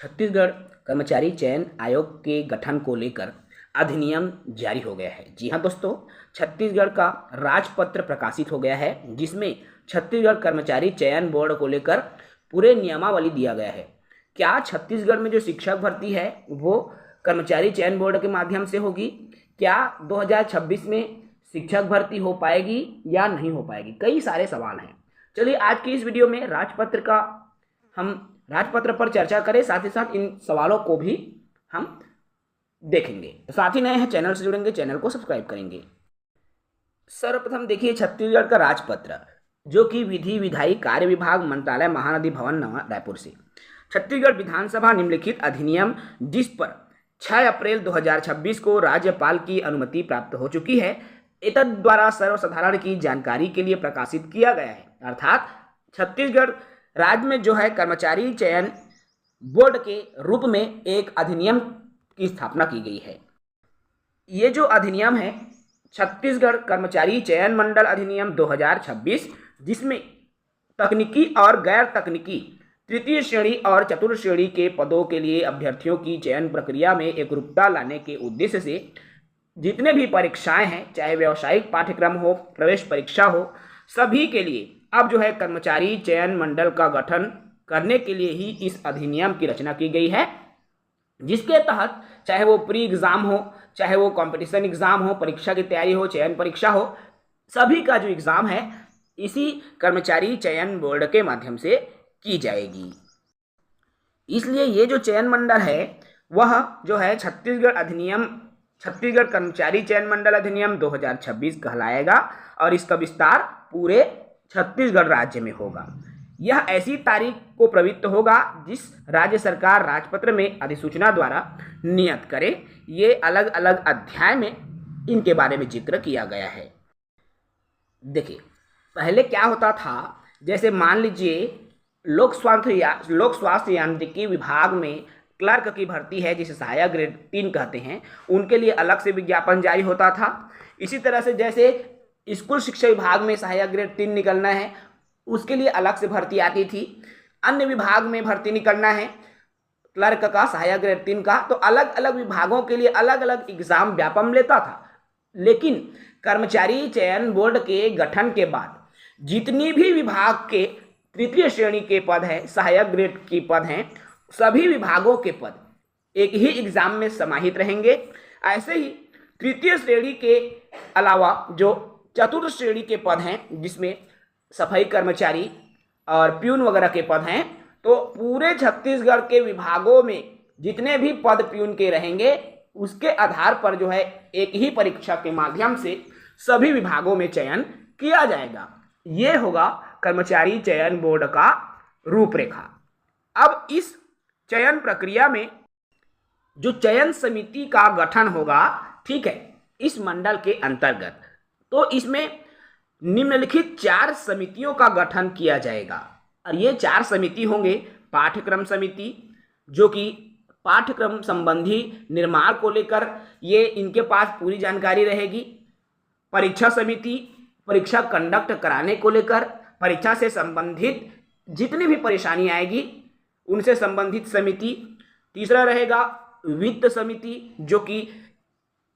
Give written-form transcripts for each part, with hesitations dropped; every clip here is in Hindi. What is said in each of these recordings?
छत्तीसगढ़ कर्मचारी चयन आयोग के गठन को लेकर अधिनियम जारी हो गया है। जी हाँ दोस्तों, छत्तीसगढ़ का राजपत्र प्रकाशित हो गया है जिसमें छत्तीसगढ़ कर्मचारी चयन बोर्ड को लेकर पूरे नियमावली दिया गया है। क्या छत्तीसगढ़ में जो शिक्षक भर्ती है वो कर्मचारी चयन बोर्ड के माध्यम से होगी? क्या 2026 में शिक्षक भर्ती हो पाएगी या नहीं हो पाएगी? कई सारे सवाल हैं। चलिए आज की इस वीडियो में राजपत्र पर चर्चा करें, साथ ही साथ इन सवालों को भी हम देखेंगे। तो साथ ही नए हैं चैनल से जुड़ेंगे, चैनल को सब्सक्राइब करेंगे। सर्वप्रथम देखिए छत्तीसगढ़ का राजपत्र, जो कि विधि विधायी कार्य विभाग मंत्रालय महानदी भवन नवा रायपुर से छत्तीसगढ़ विधानसभा निम्नलिखित अधिनियम जिस पर 6 अप्रैल 2026 को राज्यपाल की अनुमति प्राप्त हो चुकी है, एतद द्वारा सर्वसाधारण की जानकारी के लिए प्रकाशित किया गया है। अर्थात छत्तीसगढ़ राज्य में जो है कर्मचारी चयन बोर्ड के रूप में एक अधिनियम की स्थापना की गई है। ये जो अधिनियम है छत्तीसगढ़ कर्मचारी चयन मंडल अधिनियम 2026, जिसमें तकनीकी और गैर तकनीकी तृतीय श्रेणी और चतुर्थ श्रेणी के पदों के लिए अभ्यर्थियों की चयन प्रक्रिया में एकरूपता लाने के उद्देश्य से जितने भी परीक्षाएं हैं, चाहे व्यावसायिक पाठ्यक्रम हो, प्रवेश परीक्षा हो, सभी के लिए अब जो है कर्मचारी चयन मंडल का गठन करने के लिए ही इस अधिनियम की रचना की गई है, जिसके तहत चाहे वो प्री एग्ज़ाम हो, चाहे वो कंपटीशन एग्ज़ाम हो, परीक्षा की तैयारी हो, चयन परीक्षा हो, सभी का जो एग्ज़ाम है इसी कर्मचारी चयन बोर्ड के माध्यम से की जाएगी। इसलिए ये जो चयन मंडल है वह जो है छत्तीसगढ़ कर्मचारी चयन मंडल अधिनियम 2026 कहलाएगा और इसका विस्तार पूरे छत्तीसगढ़ राज्य में होगा। यह ऐसी तारीख को प्रवृत्त होगा जिस राज्य सरकार राजपत्र में अधिसूचना द्वारा नियत करे। ये अलग अलग अध्याय में इनके बारे में जिक्र किया गया है। देखिए पहले क्या होता था, जैसे मान लीजिए लोक स्वास्थ्य यांत्रिकी विभाग में क्लर्क की भर्ती है, जिसे सहायक ग्रेड 3 कहते हैं, उनके लिए अलग से विज्ञापन जारी होता था। इसी तरह से जैसे स्कूल शिक्षा विभाग में सहायक ग्रेड 3 निकलना है, उसके लिए अलग से भर्ती आती थी। अन्य विभाग में भर्ती निकलना है क्लर्क का सहायक ग्रेड 3 का, तो अलग अलग विभागों के लिए अलग अलग एग्जाम व्यापम लेता था। लेकिन कर्मचारी चयन बोर्ड के गठन के बाद जितनी भी विभाग के तृतीय श्रेणी के पद हैं, सहायक ग्रेड के पद हैं, सभी विभागों के पद एक ही एग्जाम में समाहित रहेंगे। ऐसे ही तृतीय श्रेणी के अलावा जो चतुर्थ श्रेणी के पद हैं, जिसमें सफाई कर्मचारी और प्यून वगैरह के पद हैं, तो पूरे छत्तीसगढ़ के विभागों में जितने भी पद प्यून के रहेंगे उसके आधार पर जो है एक ही परीक्षा के माध्यम से सभी विभागों में चयन किया जाएगा। ये होगा कर्मचारी चयन बोर्ड का रूपरेखा। अब इस चयन प्रक्रिया में जो चयन समिति का गठन होगा, ठीक है, इस मंडल के अंतर्गत, तो इसमें निम्नलिखित 4 समितियों का गठन किया जाएगा। और ये 4 समिति होंगे। पाठ्यक्रम समिति, जो कि पाठ्यक्रम संबंधी निर्माण को लेकर ये इनके पास पूरी जानकारी रहेगी। परीक्षा समिति, परीक्षा कंडक्ट कराने को लेकर परीक्षा से संबंधित जितनी भी परेशानी आएगी उनसे संबंधित समिति। तीसरा रहेगा वित्त समिति, जो कि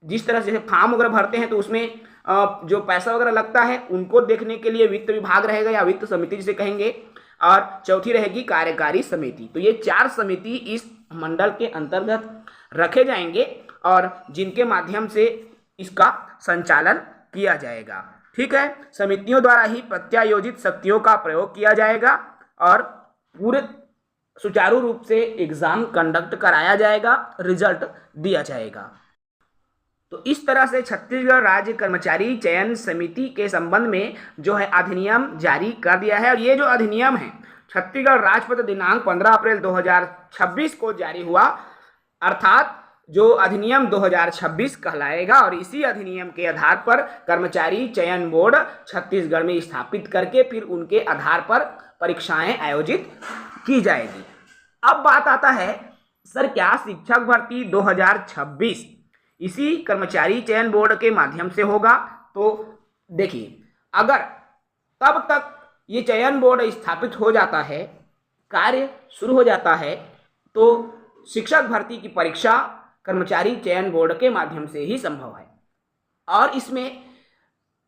जिस तरह से फॉर्म वगैरह भरते हैं तो उसमें जो पैसा वगैरह लगता है उनको देखने के लिए वित्त विभाग रहेगा या वित्त समिति जिसे कहेंगे। और चौथी रहेगी कार्यकारी समिति। तो ये 4 समिति इस मंडल के अंतर्गत रखे जाएंगे और जिनके माध्यम से इसका संचालन किया जाएगा। ठीक है, समितियों द्वारा ही प्रत्यायोजित शक्तियों का प्रयोग किया जाएगा और पूरे सुचारू रूप से एग्जाम कंडक्ट कराया जाएगा, रिजल्ट दिया जाएगा। तो इस तरह से छत्तीसगढ़ राज्य कर्मचारी चयन समिति के संबंध में जो है अधिनियम जारी कर दिया है। और ये जो अधिनियम है छत्तीसगढ़ राजपत्र दिनांक 15 अप्रैल 2026 को जारी हुआ, अर्थात जो अधिनियम 2026 कहलाएगा। और इसी अधिनियम के आधार पर कर्मचारी चयन बोर्ड छत्तीसगढ़ में स्थापित करके फिर उनके आधार पर परीक्षाएं आयोजित की जाएगी। अब बात आता है, सर क्या शिक्षक भर्ती 2026 इसी कर्मचारी चयन बोर्ड के माध्यम से होगा? तो देखिए, अगर तब तक ये चयन बोर्ड स्थापित हो जाता है, कार्य शुरू हो जाता है, तो शिक्षक भर्ती की परीक्षा कर्मचारी चयन बोर्ड के माध्यम से ही संभव है और इसमें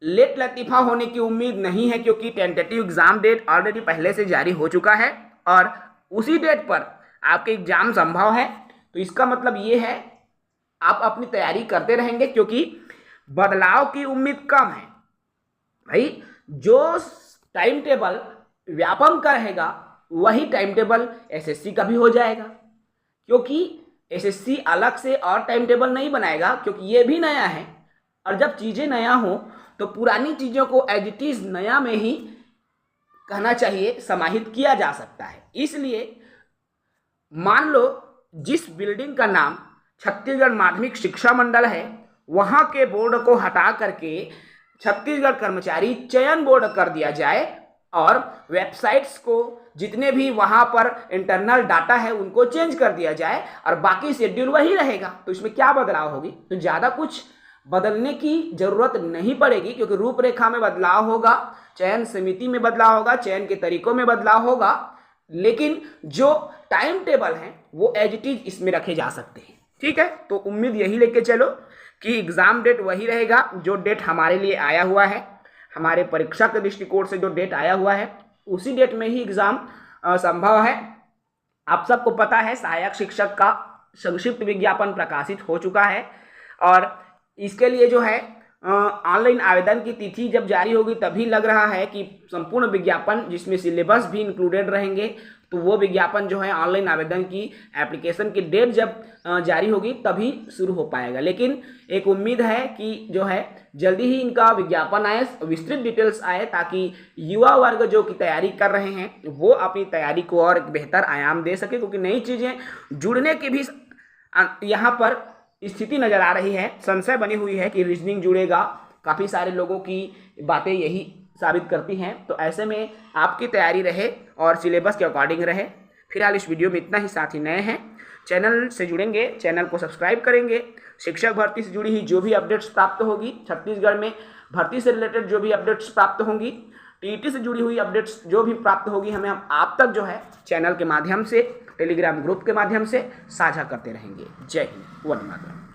लेट लतीफ़ा होने की उम्मीद नहीं है, क्योंकि टेंटेटिव एग्ज़ाम डेट ऑलरेडी पहले से जारी हो चुका है और उसी डेट पर आपके एग्ज़ाम संभव है। तो इसका मतलब ये है आप अपनी तैयारी करते रहेंगे, क्योंकि बदलाव की उम्मीद कम है। भाई जो टाइम टेबल व्यापम का रहेगा वही टाइम टेबल एसएससी का भी हो जाएगा, क्योंकि एसएससी अलग से और टाइम टेबल नहीं बनाएगा, क्योंकि ये भी नया है और जब चीज़ें नया हो तो पुरानी चीज़ों को एज इट इज़ नया में ही कहना चाहिए, समाहित किया जा सकता है। इसलिए मान लो जिस बिल्डिंग का नाम छत्तीसगढ़ माध्यमिक शिक्षा मंडल है, वहाँ के बोर्ड को हटा करके छत्तीसगढ़ कर्मचारी चयन बोर्ड कर दिया जाए और वेबसाइट्स को जितने भी वहाँ पर इंटरनल डाटा है उनको चेंज कर दिया जाए और बाकी शेड्यूल वही रहेगा। तो इसमें क्या बदलाव होगी? तो ज़्यादा कुछ बदलने की ज़रूरत नहीं पड़ेगी, क्योंकि रूपरेखा में बदलाव होगा, चयन समिति में बदलाव होगा, चयन के तरीकों में बदलाव होगा, लेकिन जो टाइम टेबल है वो एज इट इज इसमें रखे जा सकते हैं। ठीक है, तो उम्मीद यही लेके चलो कि एग्ज़ाम डेट वही रहेगा जो डेट हमारे लिए आया हुआ है, हमारे परीक्षा के दृष्टिकोण से जो डेट आया हुआ है उसी डेट में ही एग्ज़ाम संभव है। आप सबको पता है सहायक शिक्षक का संक्षिप्त विज्ञापन प्रकाशित हो चुका है और इसके लिए जो है ऑनलाइन आवेदन की तिथि जब जारी होगी तभी लग रहा है कि संपूर्ण विज्ञापन जिसमें सिलेबस भी इंक्लूडेड रहेंगे, तो वो विज्ञापन जो है ऑनलाइन आवेदन की एप्लीकेशन की डेट जब जारी होगी तभी शुरू हो पाएगा। लेकिन एक उम्मीद है कि जो है जल्दी ही इनका विज्ञापन आए, विस्तृत डिटेल्स आए, ताकि युवा वर्ग जो की तैयारी कर रहे हैं वो अपनी तैयारी को और बेहतर आयाम दे सके, क्योंकि नई चीज़ें जुड़ने की भी यहाँ पर स्थिति नज़र आ रही है। संशय बनी हुई है कि रीजनिंग जुड़ेगा, काफ़ी सारे लोगों की बातें यही साबित करती हैं। तो ऐसे में आपकी तैयारी रहे और सिलेबस के अकॉर्डिंग रहे। फिलहाल इस वीडियो में इतना ही। साथी नए हैं चैनल से जुड़ेंगे, चैनल को सब्सक्राइब करेंगे, शिक्षक भर्ती से जुड़ी हुई जो भी अपडेट्स प्राप्त होगी, छत्तीसगढ़ में भर्ती से रिलेटेड जो भी अपडेट्स प्राप्त होंगी, टीईटी से जुड़ी हुई अपडेट्स जो भी प्राप्त होगी, हमें हम आप तक जो है चैनल के माध्यम से, टेलीग्राम ग्रुप के माध्यम से साझा करते रहेंगे। जय हिंद, वंदे मातरम।